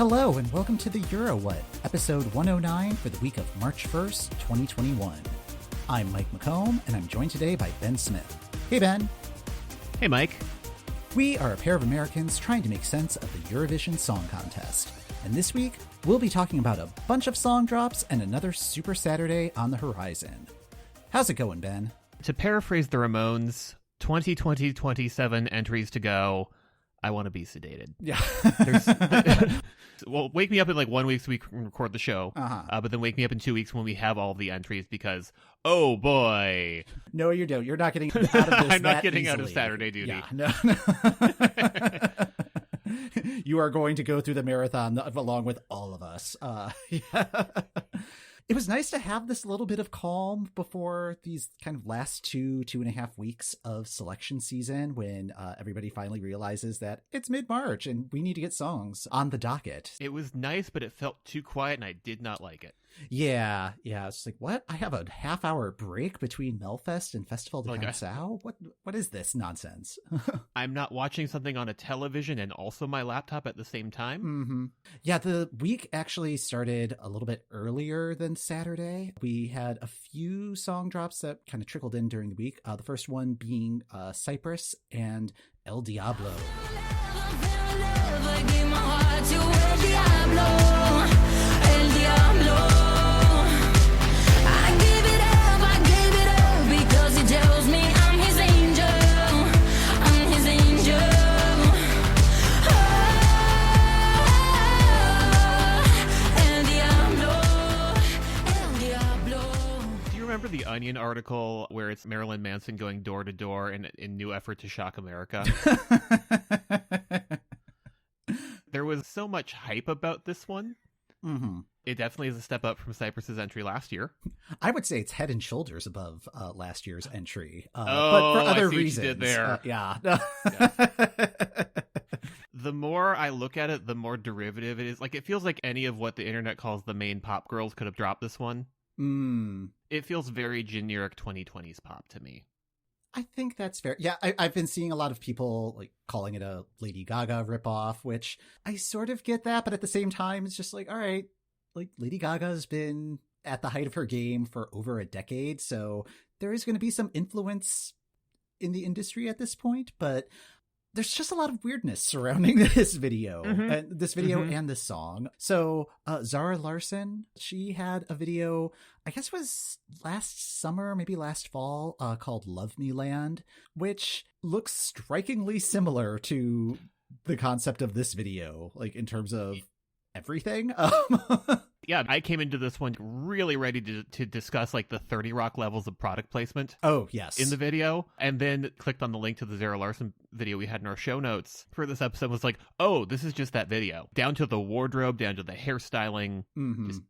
Hello and welcome to the Euro What, episode 109 for the week of March 1st, 2021. I'm Mike McComb, and I'm joined today by Ben Smith. Hey, Ben. Hey, Mike. We are a pair of Americans trying to make sense of the Eurovision Song Contest. And this week, we'll be talking about a bunch of song drops and another Super Saturday on the horizon. How's it going, Ben? To paraphrase the Ramones, 27 entries to go. I want to be sedated. Yeah. Well, wake me up in like 1 week so we can record the show. But then wake me up in 2 weeks when we have all of the entries because, oh boy. No, you don't. You're not getting out of this I'm not getting easily. out of Saturday duty. Yeah, no. You are going to go through the marathon along with all of us. Yeah. It was nice to have this little bit of calm before these kind of last 2.5 weeks of selection season when everybody finally realizes that it's mid-March and we need to get songs on the docket. It was nice, but it felt too quiet and I did not like it. Yeah. It's like, what? I have a half-hour break between Melfest and Festival de Canção? What is this nonsense? I'm not watching something on a television and also my laptop at the same time. Mm-hmm. Yeah, the week actually started a little bit earlier than Saturday. We had a few song drops that kind of trickled in during the week. The first one being Cyprus and El Diablo. Remember the Onion article where it's Marilyn Manson going door to door in new effort to shock America? There was so much hype about this one. Mm-hmm. It definitely is a step up from Cyprus's entry last year. I would say it's head and shoulders above last year's entry. But for other I see reasons. What you did there. Yeah. The more I look at it, the more derivative it is. Like, it feels like any of what the internet calls the main pop girls could have dropped this one. It feels very generic 2020s pop to me. I think that's fair. Yeah, I've been seeing a lot of people like calling it a Lady Gaga ripoff, which I sort of get that, but at the same time, it's just like, all right, like Lady Gaga's been at the height of her game for over a decade, so there is going to be some influence in the industry at this point, but there's just a lot of weirdness surrounding this video, and this song. So Zara Larsson, she had a video, I guess it was last summer, maybe last fall, called Love Me Land, which looks strikingly similar to the concept of this video, like in terms of everything. Yeah, I came into this one really ready to discuss like the 30 Rock levels of product placement. Oh, yes. In the video, and then clicked on the link to the Zara Larsson video we had in our show notes for this episode. Was like, oh, this is just that video. Down to the wardrobe, down to the hairstyling, just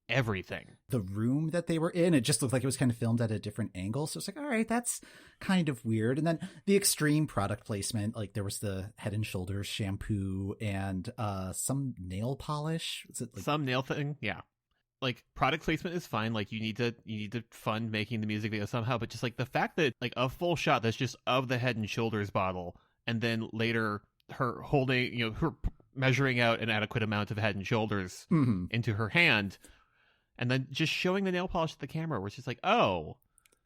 everything. The room that they were in, it just looked like it was kind of filmed at a different angle. So it's like, all right, that's kind of weird. And then the extreme product placement, like there was the Head and Shoulders shampoo and some nail polish. Is it like... Some nail thing, yeah. Like product placement is fine. Like you need to fund making the music video somehow. But just like the fact that like a full shot that's just of the Head and Shoulders bottle, and then later her holding, her measuring out an adequate amount of Head and Shoulders into her hand. And then just showing the nail polish to the camera, where it's just like, oh,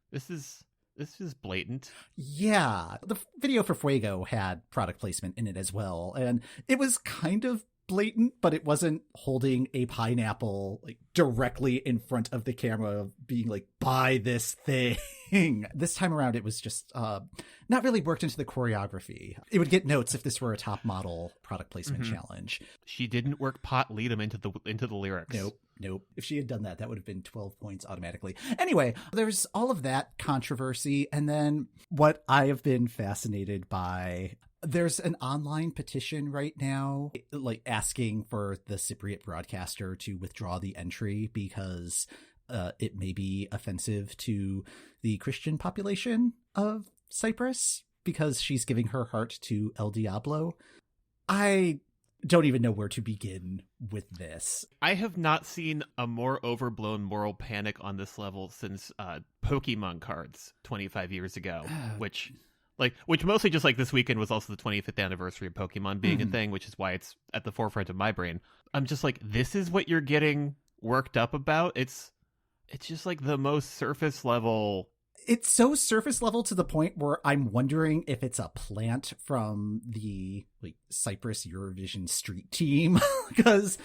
this is blatant. Yeah. The video for Fuego had product placement in it as well. And it was kind of blatant, but it wasn't holding a pineapple like directly in front of the camera being like, buy this thing. This time around, it was just not really worked into the choreography. It would get notes if this were a top model product placement challenge. She didn't work pot lead them into the lyrics. Nope. If she had done that, that would have been 12 points automatically. Anyway, there's all of that controversy. And then what I have been fascinated by, there's an online petition right now, like asking for the Cypriot broadcaster to withdraw the entry because it may be offensive to the Christian population of Cyprus because she's giving her heart to El Diablo. I don't even know where to begin with this. I have not seen a more overblown moral panic on this level since Pokemon cards 25 years ago, which Like, which mostly just like this weekend was also the 25th anniversary of Pokemon being a thing, which is why it's at the forefront of my brain. I'm just like, this is what you're getting worked up about? It's just like the most surface level. It's so surface level to the point where I'm wondering if it's a plant from the Cyprus Eurovision street team. Because,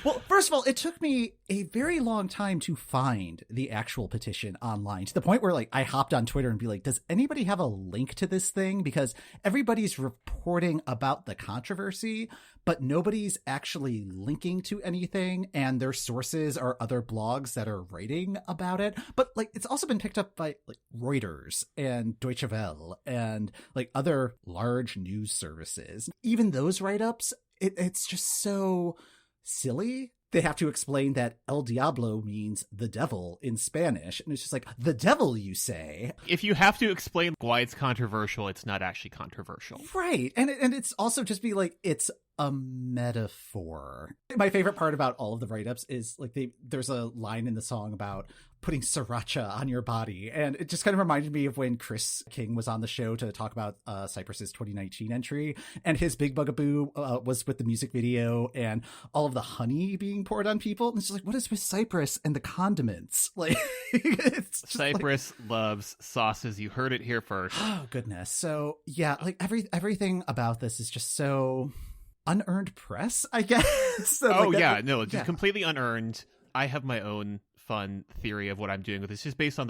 well, first of all, it took me a very long time to find the actual petition online, to the point where I hopped on Twitter and be like, does anybody have a link to this thing? Because everybody's reporting about the controversy, but nobody's actually linking to anything. And their sources are other blogs that are writing about it. But it's also been picked up by Reuters and Deutsche Welle and other large news services. Even those write-ups, it's just so silly. They have to explain that El Diablo means the devil in Spanish. And it's just the devil, you say? If you have to explain why it's controversial, it's not actually controversial. Right. And it's also just be it's a metaphor. My favorite part about all of the write-ups is there's a line in the song about putting sriracha on your body. And it just kind of reminded me of when Chris King was on the show to talk about Cyprus's 2019 entry. And his big bugaboo was with the music video and all of the honey being poured on people. And it's just what is with Cyprus and the condiments? It's just Cyprus loves sauces. You heard it here first. Oh, goodness. So, yeah, everything about this is just so unearned press, I guess. So, just completely unearned. I have my own fun theory of what I'm doing with this, just based on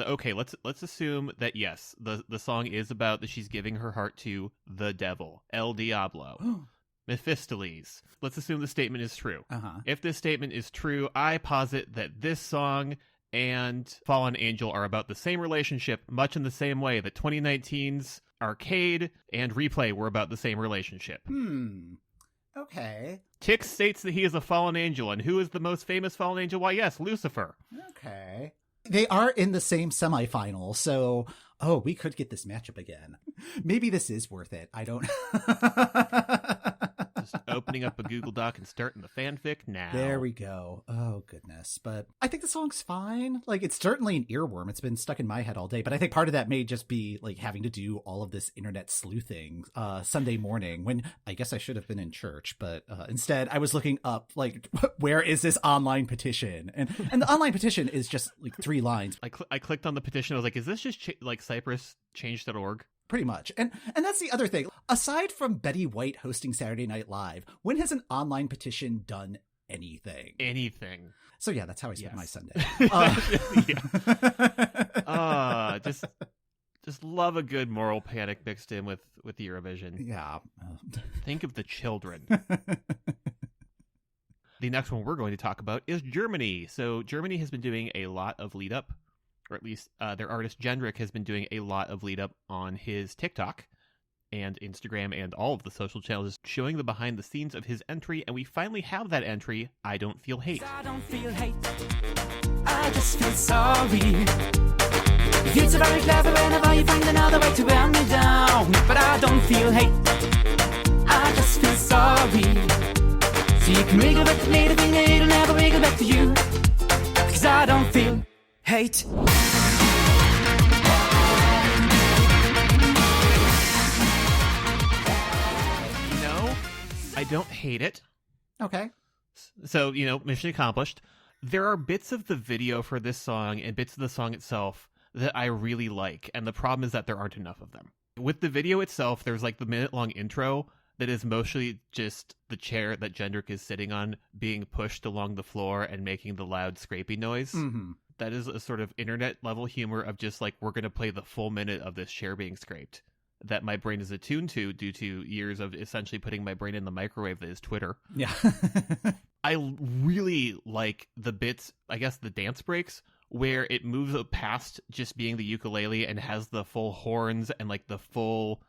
let's assume that yes, the song is about that she's giving her heart to the devil, El Diablo, Mephistopheles. Let's assume the statement is true. If this statement is true, I posit that this song and Fallen Angel are about the same relationship, much in the same way that 2019's Arcade and Replay were about the same relationship. Okay. Tix states that he is a fallen angel, and who is the most famous fallen angel? Why, yes, Lucifer. Okay. They are in the same semifinal, so, we could get this matchup again. Maybe this is worth it. I don't... Just opening up a Google Doc and starting the fanfic now. There we go. Oh, goodness. But I think the song's fine. It's certainly an earworm. It's been stuck in my head all day. But I think part of that may just be having to do all of this internet sleuthing Sunday morning, when I guess I should have been in church. But instead, I was looking up, where is this online petition? And the online petition is just 3 lines. I clicked on the petition. I was like, is this just Cyprus change.org? Pretty much. And that's the other thing. Aside from Betty White hosting Saturday Night Live, when has an online petition done anything? Anything. So yeah, that's how I spent my Sunday. Just love a good moral panic mixed in with Eurovision. Yeah. Think of the children. The next one we're going to talk about is Germany. So Germany has been doing a lot of lead up, or at least their artist Jendrik has been doing a lot of lead up on his TikTok and Instagram and all of the social channels, showing the behind the scenes of his entry, and we finally have that entry, I Don't Feel Hate. I don't feel hate, I just feel sorry. You feel so very clever whenever you find another way to wear me down. But I don't feel hate, I just feel sorry. So you can wiggle back to me, the thing it'll never wiggle back to you. Cause I don't feel hate. I don't hate it. Okay. So, mission accomplished. There are bits of the video for this song and bits of the song itself that I really like, and the problem is that there aren't enough of them. With the video itself, there's the minute-long intro that is mostly just the chair that Jendrik is sitting on being pushed along the floor and making the loud scrapey noise. Mm-hmm. That is a sort of internet-level humor of just we're going to play the full minute of this chair being scraped that my brain is attuned to due to years of essentially putting my brain in the microwave that is Twitter. Yeah. I really like the bits, I guess the dance breaks, where it moves past just being the ukulele and has the full horns and the full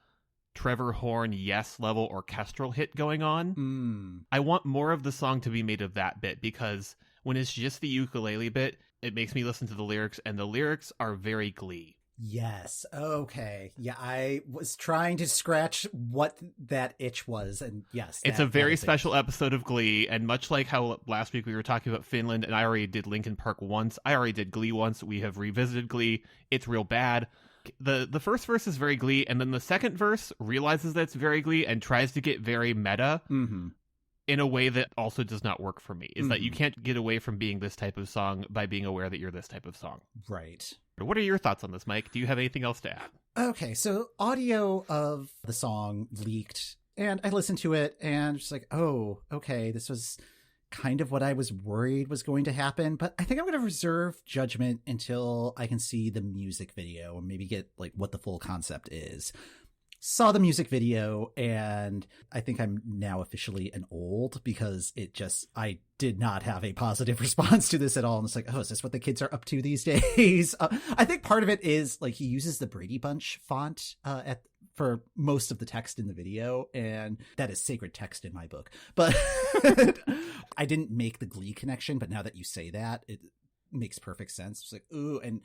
Trevor Horn yes level orchestral hit going on. I want more of the song to be made of that bit, because when it's just the ukulele bit, it makes me listen to the lyrics, and the lyrics are very Glee. Yes. Okay. Yeah, I was trying to scratch what that itch was, and yes. It's a very special episode of Glee, and much like how last week we were talking about Finland, and I already did Linkin Park once, I already did Glee once, we have revisited Glee. It's real bad. The first verse is very Glee, and then the second verse realizes that it's very Glee and tries to get very meta in a way that also does not work for me. Is that you can't get away from being this type of song by being aware that you're this type of song. Right. What are your thoughts on this, Mike? Do you have anything else to add? Okay, so audio of the song leaked, and I listened to it, and just like, oh, okay, this was kind of what I was worried was going to happen, but I think I'm going to reserve judgment until I can see the music video and maybe get like what the full concept is. Saw the music video, and I think I'm now officially an old because I did not have a positive response to this at all. And it's like, oh, is this what the kids are up to these days? I think part of it is like he uses the Brady Bunch font for most of the text in the video, and that is sacred text in my book. But I didn't make the Glee connection, but now that you say that, it makes perfect sense. It's like, ooh, and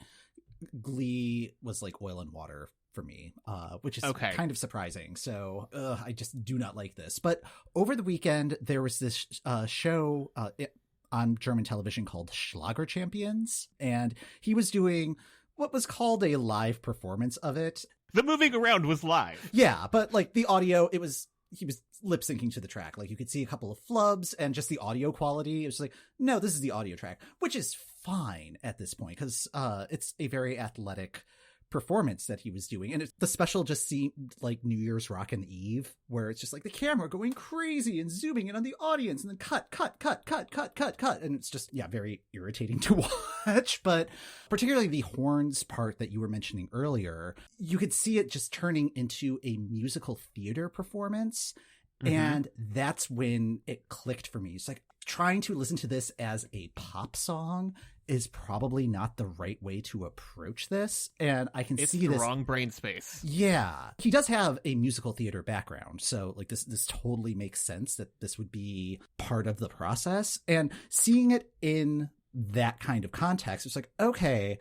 Glee was like oil and water for me, which is kind of surprising. So I just do not like this. But over the weekend, there was this show on German television called Schlager Champions, and he was doing what was called a live performance of it. The moving around was live. Yeah, but like the audio, he was lip syncing to the track. Like you could see a couple of flubs and just the audio quality. It was like, no, this is the audio track, which is fine at this point because it's a very athletic performance that he was doing. And the special just seemed like New Year's Rockin' Eve, where it's just like the camera going crazy and zooming in on the audience and then cut. And it's just, very irritating to watch. But particularly the horns part that you were mentioning earlier, you could see it just turning into a musical theater performance. And that's when it clicked for me. It's like trying to listen to this as a pop song is probably not the right way to approach this. And I can see this. It's the wrong brain space. Yeah. He does have a musical theater background. So like this totally makes sense that this would be part of the process. And seeing it in that kind of context, it's like, okay,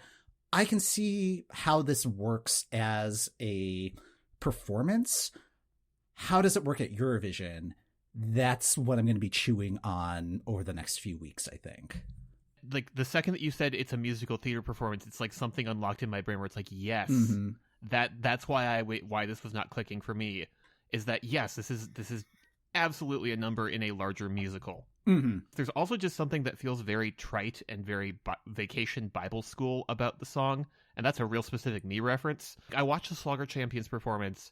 I can see how this works as a performance. How does it work at Eurovision? That's what I'm going to be chewing on over the next few weeks, I think. Like the second that you said it's a musical theater performance, it's like something unlocked in my brain where it's like, yes, that's why why this was not clicking for me, is that yes, this is absolutely a number in a larger musical. There's also just something that feels very trite and very vacation Bible school about the song, and that's a real specific me reference. I watched the Schlager Champions performance,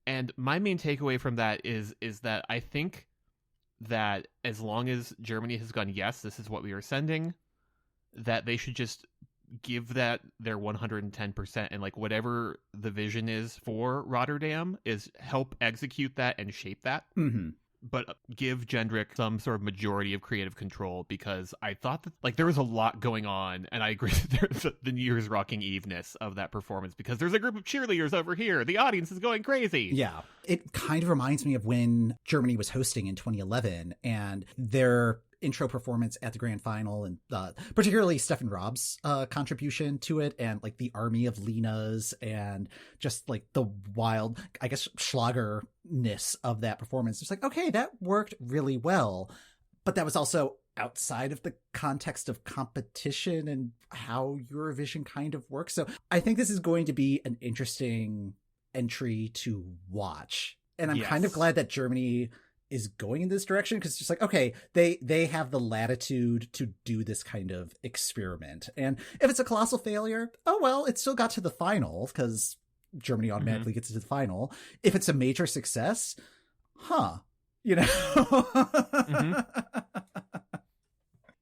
and my main takeaway from that is that I think that as long as Germany has gone, yes, this is what we are sending, that they should just give that their 110%, and like whatever the vision is for Rotterdam is help execute that and shape that. But give Jendrik some sort of majority of creative control, because I thought that like there was a lot going on, and I agree that there's the New Year's Rocking Eve-ness of that performance, because there's a group of cheerleaders over here. The audience is going crazy. Yeah. It kind of reminds me of when Germany was hosting in 2011 and their intro performance at the grand final, and particularly Stefan Raab's contribution to it, and like the army of Lenas, and just like the wild, I guess, Schlager-ness of that performance. It's like, okay, that worked really well, but that was also outside of the context of competition and how Eurovision kind of works. So I think this is going to be an interesting entry to watch, and I'm kind of glad that Germany is going in this direction, because it's just like, okay, they have the latitude to do this kind of experiment. And if it's a colossal failure, oh well, it still got to the final because Germany automatically gets to the final. If it's a major success, you know.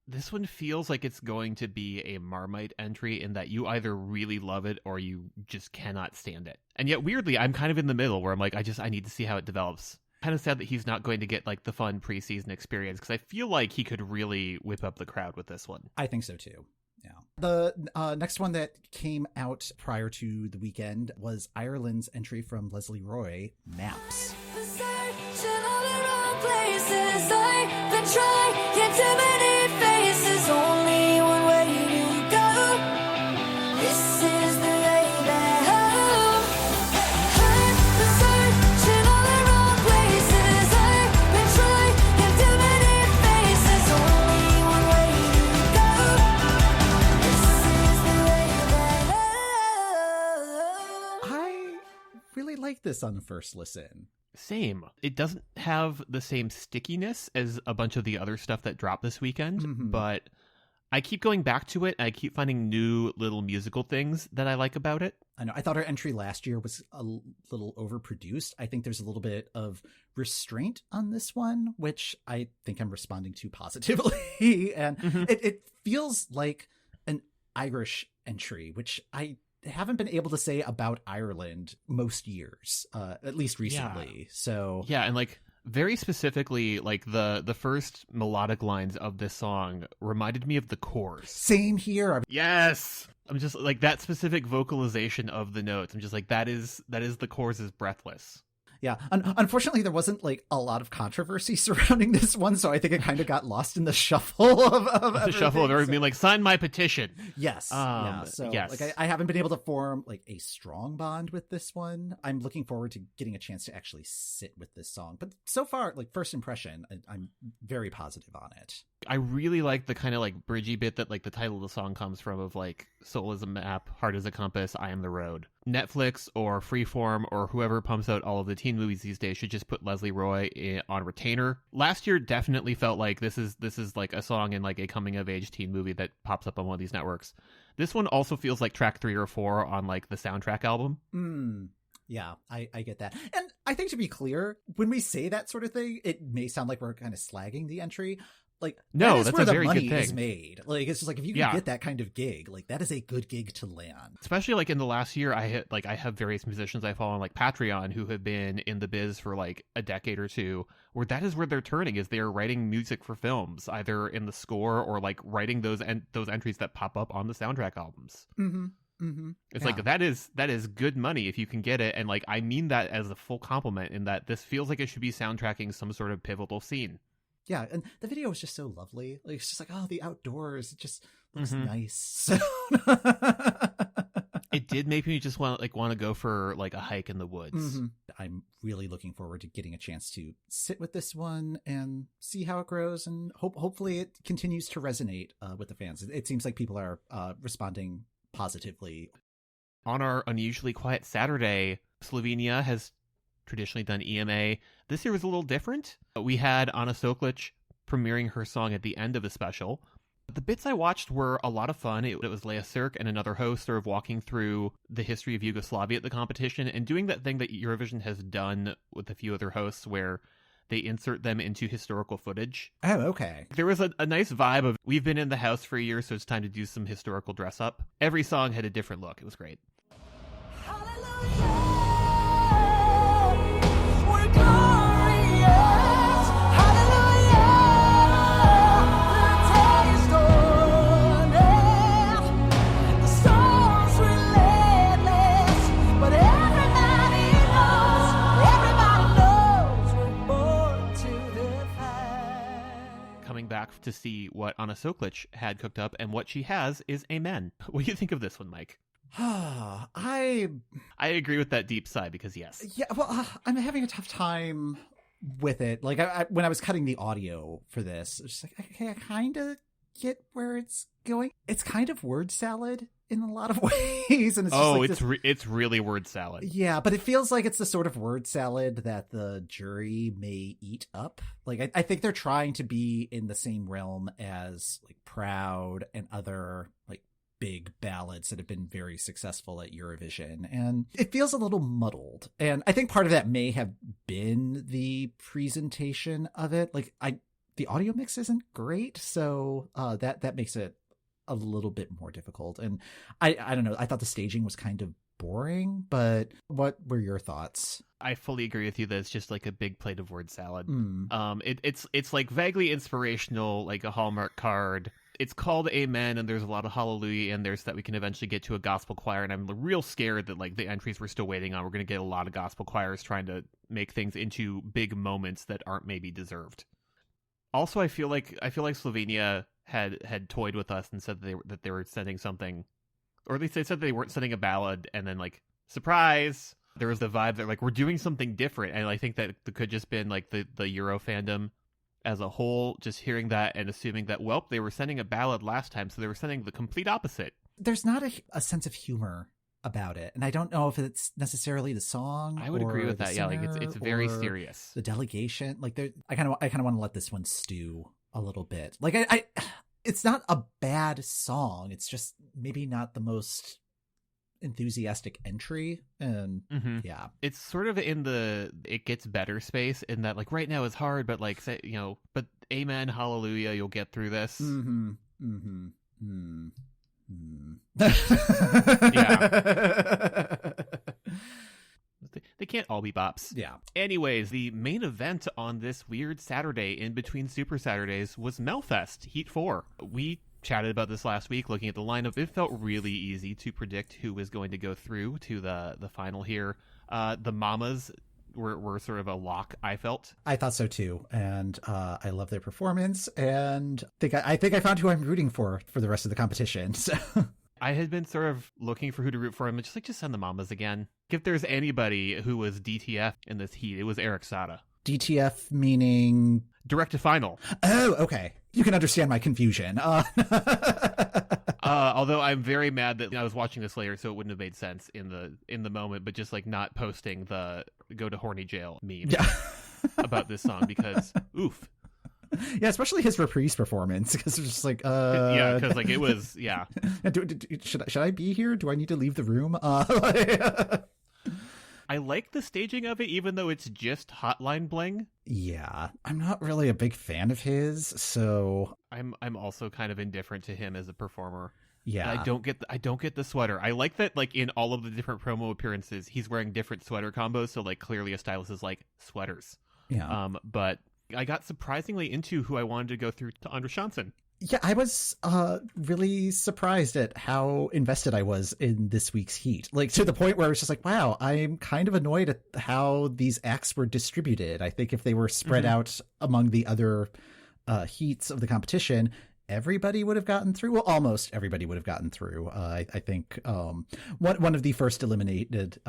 This one feels like it's going to be a Marmite entry, in that you either really love it or you just cannot stand it. And yet weirdly, I'm kind of in the middle where I'm like, I need to see how it develops. Kind of sad that he's not going to get like the fun preseason experience, because I feel like he could really whip up the crowd with this one. I think so too. Yeah. The next one that came out prior to the weekend was Ireland's entry from Leslie Roy, Maps. this on the first listen. Same. It doesn't have the same stickiness as a bunch of the other stuff that dropped this weekend, but I keep going back to it. I keep finding new little musical things that I like about it. I know. I thought our entry last year was a little overproduced. I think there's a little bit of restraint on this one, which I think I'm responding to positively. And it feels like an Irish entry, which I haven't been able to say about Ireland most years, at least recently. Yeah. So yeah, and like very specifically, like the first melodic lines of this song reminded me of the chorus. Same here. Yes. I'm just like that specific vocalization of the notes. I'm just like, that is the chorus is breathless. Yeah. Unfortunately, there wasn't like a lot of controversy surrounding this one, so I think it kind of got lost in the shuffle of the shuffle of everything being like, sign my petition. Yes. Yeah. So yes. like I haven't been able to form like a strong bond with this one. I'm looking forward to getting a chance to actually sit with this song. But so far, like first impression, I'm very positive on it. I really like the kind of like bridgy bit that like the title of the song comes from, of like, soul is a map, heart is a compass, I am the road. Netflix or Freeform or whoever pumps out all of the teen movies these days should just put Leslie Roy on retainer. Last year definitely felt like this is like a song in like a coming of age teen movie that pops up on one of these networks. This one also feels like track 3 or 4 on like the soundtrack album. Yeah, I get that. And I think, to be clear, when we say that sort of thing, it may sound like we're kind of slagging the entry. Like, no, that is that's where a the very money good thing. is made. Like, it's just like, if you can get that kind of gig, like that is a good gig to land. Especially like in the last year, I have various musicians I follow on like Patreon who have been in the biz for like a decade or two, where that is where they're turning, is they're writing music for films, either in the score or like writing those entries that pop up on the soundtrack albums. It's like that is good money if you can get it, and like I mean that as a full compliment, in that this feels like it should be soundtracking some sort of pivotal scene. Yeah, and the video is just so lovely. Like, it's just like, oh, the outdoors, it just looks nice. It did make me just want to go for like a hike in the woods. I'm really looking forward to getting a chance to sit with this one and see how it grows, and hopefully it continues to resonate with the fans. It seems like people are responding positively. On our unusually quiet Saturday, Slovenia has traditionally done EMA. This year was a little different. We had Ana Soklic premiering her song at the end of the special. The bits I watched were a lot of fun. It was Leah Sirk and another host sort of walking through the history of Yugoslavia at the competition and doing that thing that Eurovision has done with a few other hosts, where they insert them into historical footage. Oh, okay. There was a nice vibe of, we've been in the house for a year, so it's time to do some historical dress up. Every song had a different look. It was great. Back to see what Ana Soklic had cooked up, and what she has is Amen. What do you think of this one, Mike? I agree with that deep sigh, because yes. Yeah, well, I'm having a tough time with it. Like, I when I was cutting the audio for this, I was just like, okay, I kind of get where it's going. It's kind of word salad in a lot of ways, and it's really word salad. Yeah, but it feels like it's the sort of word salad that the jury may eat up. Like, I think they're trying to be in the same realm as like Proud and other like big ballads that have been very successful at Eurovision, and it feels a little muddled. And I think part of that may have been the presentation of it. Like, the audio mix isn't great, so that makes it a little bit more difficult. And I don't know, I thought the staging was kind of boring, but what were your thoughts? I fully agree with you that it's just like a big plate of word salad. It's like vaguely inspirational, like a Hallmark card. It's called Amen, and there's a lot of hallelujah in there, so that we can eventually get to a gospel choir. And I'm real scared that like the entries we're still waiting on, we're going to get a lot of gospel choirs trying to make things into big moments that aren't maybe deserved. Also, I feel like Slovenia had toyed with us and said that they were sending something, or at least they said they weren't sending a ballad, and then like, surprise, there was the vibe that like, we're doing something different. And I think that it could just been like the Euro fandom as a whole just hearing that and assuming that, well, they were sending a ballad last time, so they were sending the complete opposite. There's not a sense of humor about it. And I don't know if it's necessarily the song. I would agree with that. Yeah, like it's very serious. The delegation, like I kind of want to let this one stew a little bit. Like I it's not a bad song. It's just maybe not the most enthusiastic entry. And yeah, it's sort of in the it gets better space in that like right now it's hard, but like say, you know, but amen, hallelujah, you'll get through this. Yeah. They can't all be bops. Yeah. Anyways, the main event on this weird Saturday in between Super Saturdays was Melfest Heat 4. We chatted about this last week looking at the lineup. It felt really easy to predict who was going to go through to the final here. The Mamas were sort of a lock, I felt. I thought so too, and I love their performance, and I think I found who I'm rooting for the rest of the competition. So I had been sort of looking for who to root for, and just send the Mamas again. If there's anybody who was DTF in this heat, it was Eric Sada. DTF meaning direct to final. Oh, okay. You can understand my confusion. Although I'm very mad that I was watching this later, so it wouldn't have made sense in the moment, but just like not posting the go to horny jail meme about this song because oof. Yeah, especially his reprise performance because it's just like yeah, because like it was should I be here? Do I need to leave the room? I like the staging of it, even though it's just Hotline Bling. Yeah, I'm not really a big fan of his, so I'm also kind of indifferent to him as a performer. Yeah, and I don't get the sweater. I like that, like in all of the different promo appearances, he's wearing different sweater combos. So like clearly a stylist is like sweaters. Yeah. But I got surprisingly into who I wanted to go through to Anders Jansen. Yeah, I was really surprised at how invested I was in this week's heat. Like to the point where I was just like, wow, I'm kind of annoyed at how these acts were distributed. I think if they were spread out among the other heats of the competition, everybody would have gotten through. Well, almost everybody would have gotten through. I think one of the first eliminated,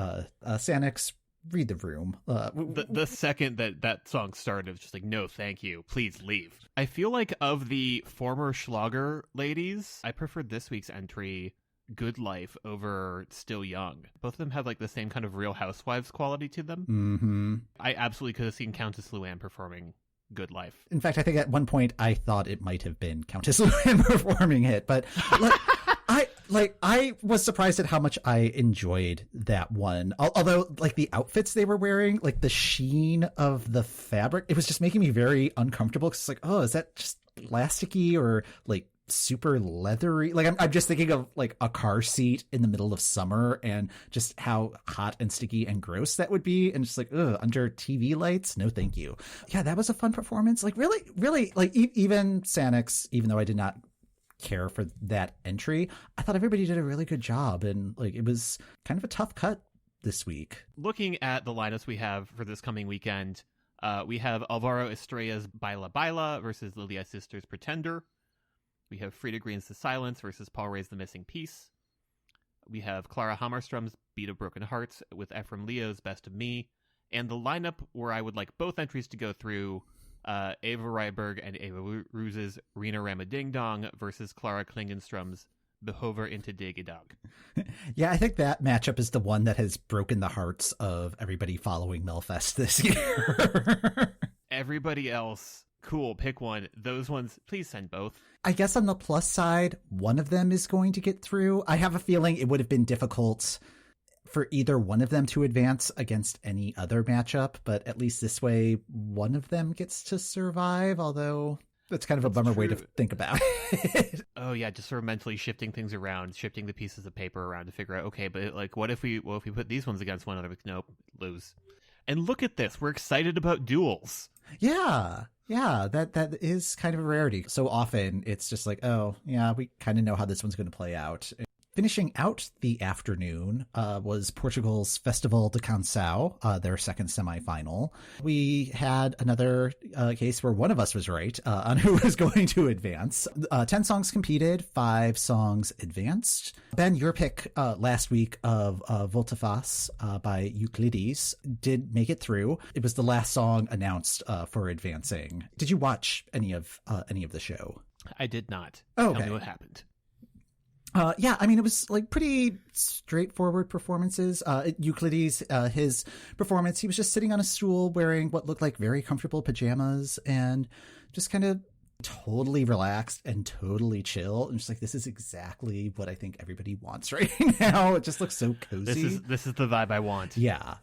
Sanix, read the room. The second that song started, it was just like, no, thank you. Please leave. I feel like of the former Schlager ladies, I preferred this week's entry, Good Life, over Still Young. Both of them have like the same kind of Real Housewives quality to them. Mm-hmm. I absolutely could have seen Countess Luann performing Good Life. In fact, I think at one point I thought it might have been Countess Luann performing it, but I was surprised at how much I enjoyed that one. Although, like, the outfits they were wearing, like, the sheen of the fabric, it was just making me very uncomfortable. Because it's like, oh, is that just plasticky or, like, super leathery? Like, I'm just thinking of, like, a car seat in the middle of summer and just how hot and sticky and gross that would be. And just like, ugh, under TV lights? No, thank you. Yeah, that was a fun performance. Like, really, like, even Sanix, even though I did not care for that entry, I thought everybody did a really good job, and like it was kind of a tough cut this week. Looking at the lineups we have for this coming weekend, we have Alvaro Estrella's Baila Baila versus Lilia Sisters' Pretender. We have Frida Green's The Silence versus Paul Ray's The Missing Piece. We have Clara Hammarström's Beat of Broken Hearts with Ephraim Leo's Best of Me. And the lineup where I would like both entries to go through, Eva Ryberg and Eva Ruse's Rena Ramading Dong versus Clara Klingenström's Behover into Digidog. Yeah, I think that matchup is the one that has broken the hearts of everybody following Melfest this year. Everybody else, cool, pick one. Those ones, please send both. I guess on the plus side, one of them is going to get through. I have a feeling it would have been difficult for either one of them to advance against any other matchup, but at least this way, one of them gets to survive, although that's kind of a bummer way to think about it. Oh yeah, just sort of mentally shifting things around, shifting the pieces of paper around to figure out, okay, but like, what if we put these ones against one another? Nope, lose. And look at this, we're excited about duels. Yeah, that is kind of a rarity. So often it's just like, oh yeah, we kind of know how this one's going to play out. Finishing out the afternoon was Portugal's Festival de Canção, their second semifinal. We had another case where one of us was right on who was going to advance. 10 songs competed, 5 songs advanced. Ben, your pick last week of Voltafas by Euclides did make it through. It was the last song announced for advancing. Did you watch any of the show? I did not. Oh, okay. Tell me what happened. Yeah, I mean, it was like pretty straightforward performances. Euclides, his performance, he was just sitting on a stool wearing what looked like very comfortable pajamas and just kind of totally relaxed and totally chill. And just like, this is exactly what I think everybody wants right now. It just looks so cozy. This is the vibe I want. Yeah.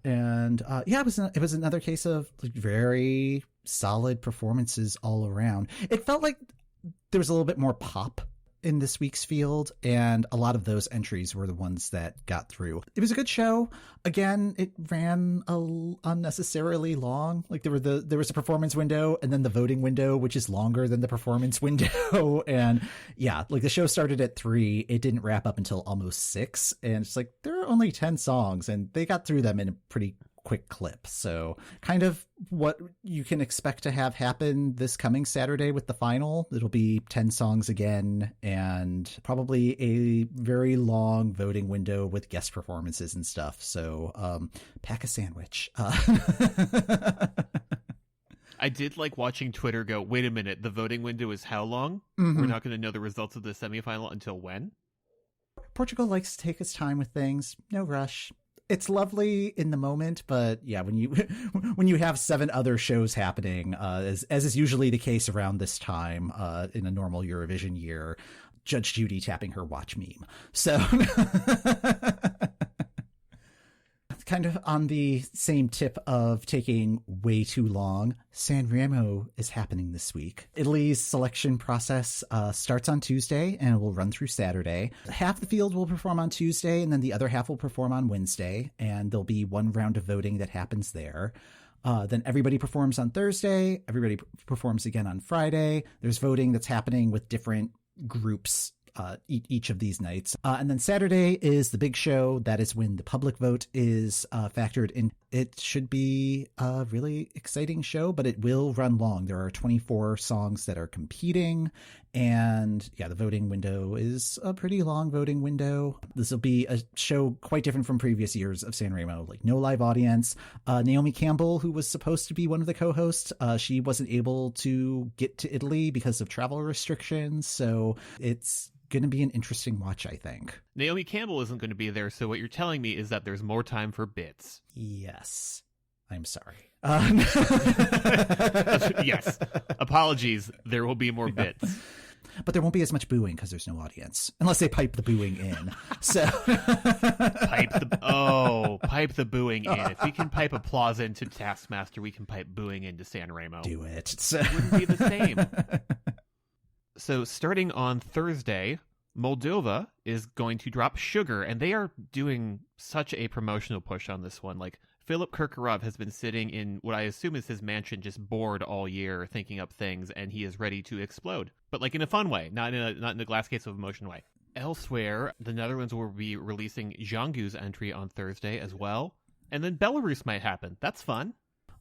And yeah, it was another case of like very solid performances all around. It felt like there was a little bit more pop in this week's field, and a lot of those entries were the ones that got through. It was a good show. Again, it ran unnecessarily long. Like there was a performance window and then the voting window, which is longer than the performance window. And yeah, like the show started at 3. It didn't wrap up until almost 6. And it's like, there are only 10 songs and they got through them in a pretty quick clip. So kind of what you can expect to have happen this coming Saturday with the final. It'll be 10 songs again and probably a very long voting window with guest performances and stuff. So pack a sandwich. I did like watching Twitter go, wait a minute, the voting window is how long? Mm-hmm. We're not going to know the results of the semifinal until when? Portugal likes to take its time with things. No rush. It's lovely in the moment, but yeah, when you have 7 other shows happening, as is usually the case around this time in a normal Eurovision year, Judge Judy tapping her watch meme. So kind of on the same tip of taking way too long, Sanremo is happening this week. Italy's selection process starts on Tuesday and will run through Saturday. Half the field will perform on Tuesday and then the other half will perform on Wednesday, and there'll be one round of voting that happens there. Then everybody performs on Thursday. Everybody performs again on Friday. There's voting that's happening with different groups each of these nights. And then Saturday is the big show. That is when the public vote is factored in. It should be a really exciting show, but it will run long. There are 24 songs that are competing. And yeah, the voting window is a pretty long voting window. This will be a show quite different from previous years of Sanremo, like no live audience. Naomi Campbell, who was supposed to be one of the co-hosts, she wasn't able to get to Italy because of travel restrictions. So it's going to be an interesting watch, I think. Naomi Campbell isn't going to be there, so what you're telling me is that there's more time for bits. Yes. I'm sorry. Yes. Apologies. There will be more bits. But there won't be as much booing because there's no audience. Unless they pipe the booing in. So pipe the booing in. If we can pipe applause into Taskmaster, we can pipe booing into Sanremo. Do it. It wouldn't be the same. So starting on Thursday, Moldova is going to drop Sugar, and they are doing such a promotional push on this one. Like, Philip Kirkorov has been sitting in what I assume is his mansion, just bored all year, thinking up things, and he is ready to explode. But like in a fun way, not in a glass case of emotion way. Elsewhere, the Netherlands will be releasing Django's entry on Thursday as well. And then Belarus might happen. That's fun.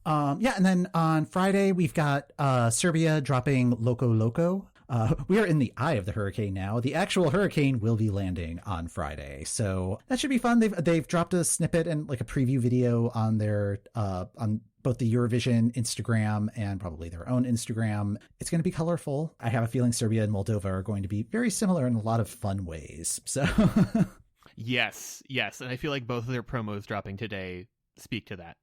Yeah, and then on Friday, we've got Serbia dropping Loco Loco. We are in the eye of the hurricane now. The actual hurricane will be landing on Friday, so that should be fun. They've dropped a snippet and like a preview video on their on both the Eurovision Instagram and probably their own Instagram. It's going to be colorful. I have a feeling Serbia and Moldova are going to be very similar in a lot of fun ways. So yes, and I feel like both of their promos dropping today speak to that.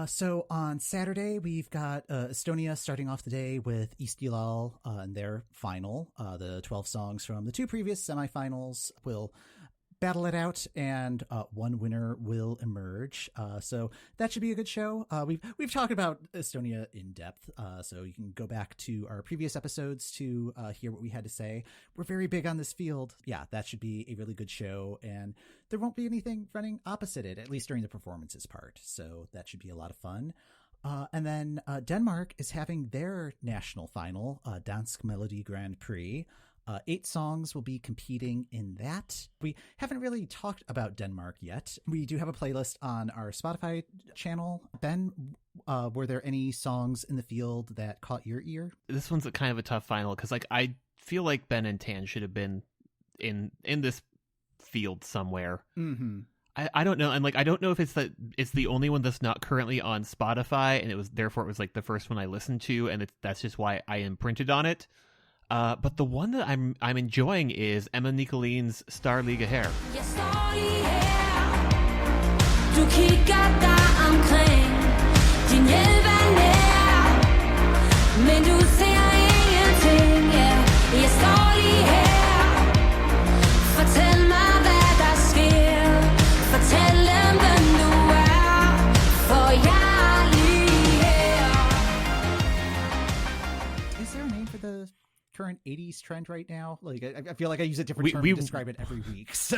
So on Saturday, we've got Estonia starting off the day with Eesti Laul and their final. The 12 songs from the 2 previous semifinals will battle it out, and one winner will emerge. So that should be a good show. We've talked about Estonia in depth, so you can go back to our previous episodes to hear what we had to say. We're very big on this field. Yeah, that should be a really good show, and there won't be anything running opposite it, at least during the performances part. So that should be a lot of fun. And then Denmark is having their national final, Dansk Melodi Grand Prix. 8 songs will be competing in that. We haven't really talked about Denmark yet. We do have a playlist on our Spotify channel. Ben, were there any songs in the field that caught your ear? This one's a kind of a tough final because like I feel like Ben and Tan should have been in this field somewhere. Mm-hmm. I don't know, and like I don't know if it's the only one that's not currently on Spotify, and it was like the first one I listened to, and that's just why I imprinted on it. But the one that I'm enjoying is Emma Nicoline's Star Liga Hair. Du kigger dig omkring, din hjælp nær, men du ser ingenting, jeg står lige her. Fortæl mig, hvad der sker, fortæl dem, hvem du for jeg lige her. Is there a name for the current 80s trend right now? Like, I feel like I use a different term to describe it every week. So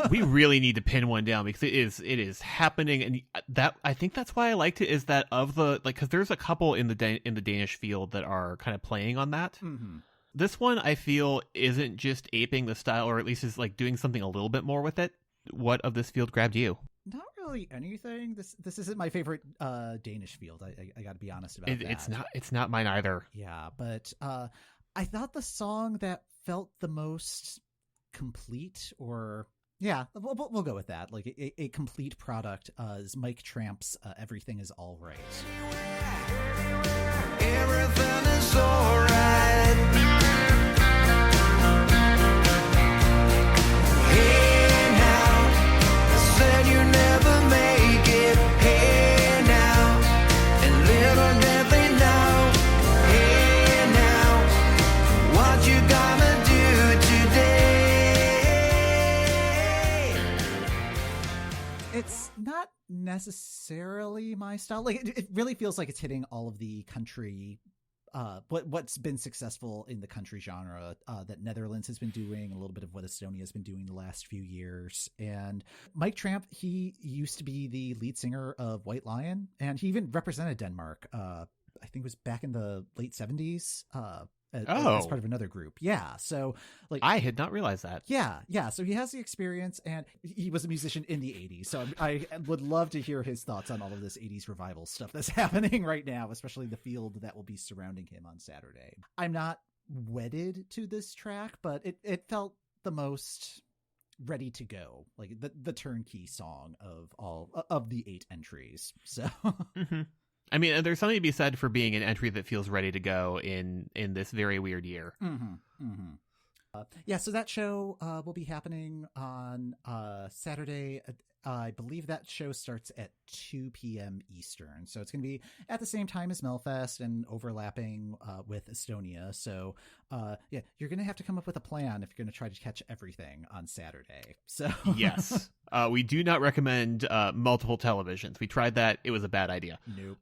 we really need to pin one down because it is happening, and that I think that's why I liked it, is that of the because there's a couple in the Danish field that are kind of playing on that. Mm-hmm. This one I feel isn't just aping the style, or at least is like doing something a little bit more with it. What of this field grabbed you? Not really anything. This isn't my favorite Danish field. I got to be honest about that. It's not mine either. Yeah, but I thought the song that felt the most complete, or yeah, we'll go with that. Like a complete product is Mike Tramp's "Everything Is All Right." Everything is all right. Hey now, I said you never make it. Hey now, and little did they know. Hey now, what you gonna do today? It's not necessarily my style. Like it really feels like it's hitting all of the country what's been successful in the country genre that Netherlands has been doing, a little bit of what Estonia has been doing the last few years. And Mike Tramp, he used to be the lead singer of White Lion, and he even represented Denmark. I think it was back in the late 70s. As part of another group. Yeah. So like I had not realized that. Yeah. So he has the experience, and he was a musician in the 80s. So I would love to hear his thoughts on all of this 80s revival stuff that's happening right now, especially the field that will be surrounding him on Saturday. I'm not wedded to this track, but it felt the most ready to go, like the turnkey song of all of the 8 entries. So mm-hmm. I mean, there's something to be said for being an entry that feels ready to go in this very weird year. Mm-hmm. Mm-hmm. Yeah, so that show will be happening on Saturday. I believe that show starts at 2 p.m. Eastern. So it's going to be at the same time as Melfest and overlapping with Estonia. So yeah, you're going to have to come up with a plan if you're going to try to catch everything on Saturday. So yes, we do not recommend multiple televisions. We tried that. It was a bad idea. Nope.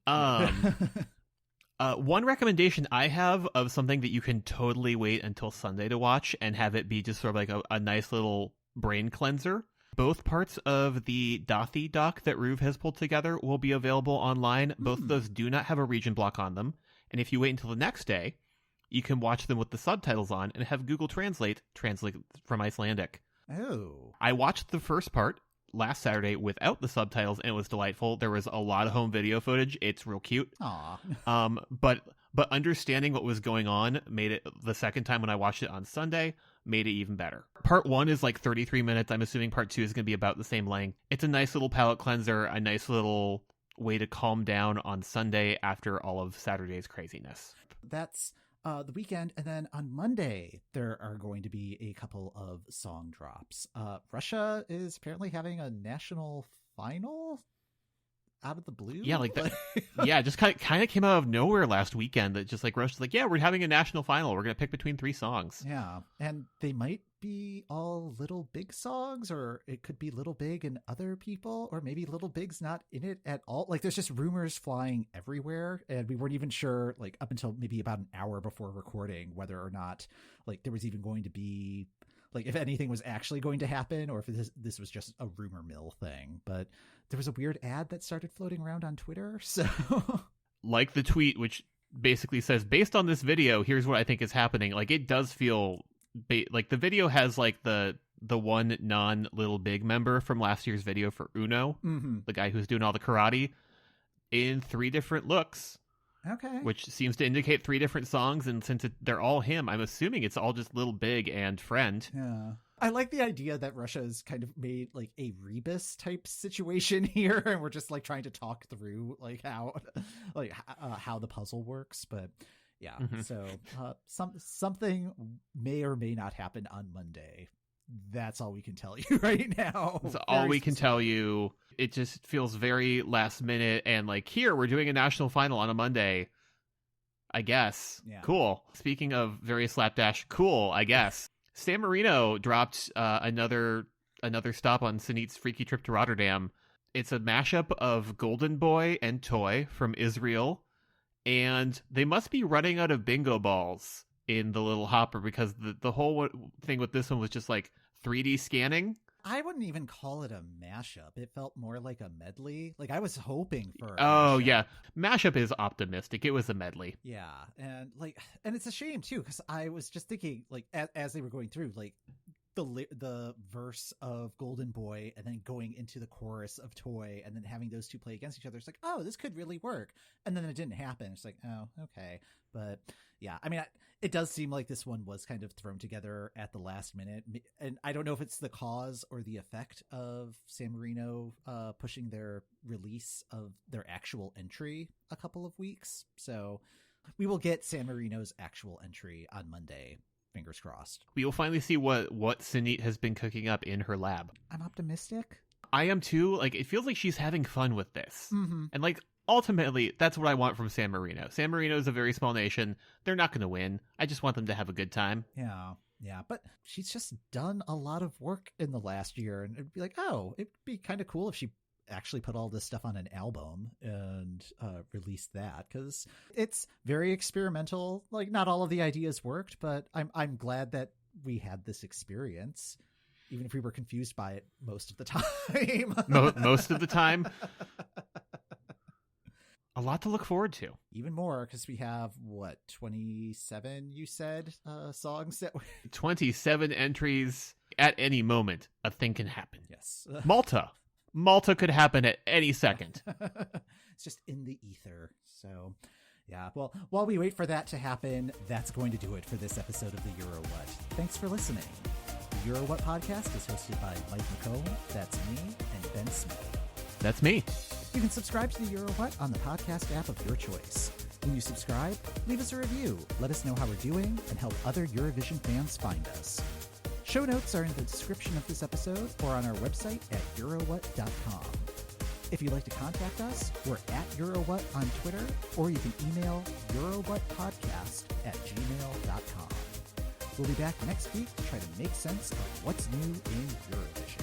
One recommendation I have of something that you can totally wait until Sunday to watch and have it be just sort of like a nice little brain cleanser. Both parts of the Daði doc that Ruve has pulled together will be available online. Both of those do not have a region block on them. And if you wait until the next day, you can watch them with the subtitles on and have Google Translate from Icelandic. Oh. I watched the first part last Saturday without the subtitles, and it was delightful. There was a lot of home video footage. It's real cute. Aw. But understanding what was going on made it, the second time when I watched it on Sunday, made it even better. Part 1 is like 33 minutes. I'm assuming part 2 is going to be about the same length. It's a nice little palate cleanser, a nice little way to calm down on Sunday after all of Saturday's craziness. That's the weekend. And then on Monday, there are going to be a couple of song drops. Russia is apparently having a national final out of the blue. Yeah, like that. Yeah, just kind of came out of nowhere last weekend. That just like Russia's like, yeah, we're having a national final. We're gonna pick between 3 songs. Yeah, and they might be all Little Big songs, or it could be Little Big and other people, or maybe Little Big's not in it at all. Like, there's just rumors flying everywhere, and we weren't even sure, like, up until maybe about an hour before recording, whether or not like there was even going to be, like, if anything was actually going to happen, or if this was just a rumor mill thing. But there was a weird ad that started floating around on Twitter. So like the tweet, which basically says, based on this video, here's what I think is happening. Like, it does feel like the video has like the one non-Little Big member from last year's video for Uno, the guy who's doing all the karate, in 3 different looks. Okay. Which seems to indicate 3 different songs, and since they're all him, I'm assuming it's all just Little Big and Friend. Yeah. I like the idea that Russia's kind of made like a Rebus type situation here, and we're just like trying to talk through like how the puzzle works. But Yeah. Mhm. So something may or may not happen on Monday. That's all we can tell you right now. That's all we can tell you. It just feels very last minute, and like, here, we're doing a national final on a Monday. I guess. Yeah. Cool. Speaking of very slapdash, cool, I guess. San Marino dropped another stop on Sanit's Freaky Trip to Rotterdam. It's a mashup of Golden Boy and Toy from Israel, and they must be running out of bingo balls in the little hopper, because the whole thing with this one was just like 3D scanning. I wouldn't even call it a mashup. It felt more like a medley. Like, I was hoping for a Oh mashup. yeah, mashup is optimistic. It was a medley. Yeah, and it's a shame too, because I was just thinking, like, as they were going through, like, the verse of Golden Boy and then going into the chorus of Toy and then having those two play against each other. It's like, oh, this could really work. And then it didn't happen. It's like, oh, okay. But yeah, I mean, it does seem like this one was kind of thrown together at the last minute. And I don't know if it's the cause or the effect of San Marino pushing their release of their actual entry a couple of weeks. So we will get San Marino's actual entry on Monday. Fingers crossed. We will finally see what Sanit has been cooking up in her lab. I'm optimistic. I am too. Like, it feels like she's having fun with this. Mm-hmm. And like, ultimately, that's what I want from San Marino. San Marino is a very small nation. They're not going to win. I just want them to have a good time. Yeah. But she's just done a lot of work in the last year. And it'd be like, oh, it'd be kind of cool if she actually put all this stuff on an album and released that, because it's very experimental. Like, not all of the ideas worked, but I'm glad that we had this experience, even if we were confused by it most of the time. Most of the time. A lot to look forward to. Even more, because we have, 27, you said, songs that 27 entries. At any moment, a thing can happen. Yes. Malta could happen at any second. It's just in the ether. So, yeah. Well, while we wait for that to happen, that's going to do it for this episode of the Euro What. Thanks for listening. The Euro What podcast is hosted by Mike McComb, that's me, and Ben Smith. That's me. You can subscribe to the Euro What on the podcast app of your choice. When you subscribe, leave us a review, let us know how we're doing, and help other Eurovision fans find us. Show notes are in the description of this episode or on our website at eurowhat.com. If you'd like to contact us, we're at Eurowhat on Twitter, or you can email eurowhatpodcast@gmail.com. We'll be back next week to try to make sense of what's new in Eurovision.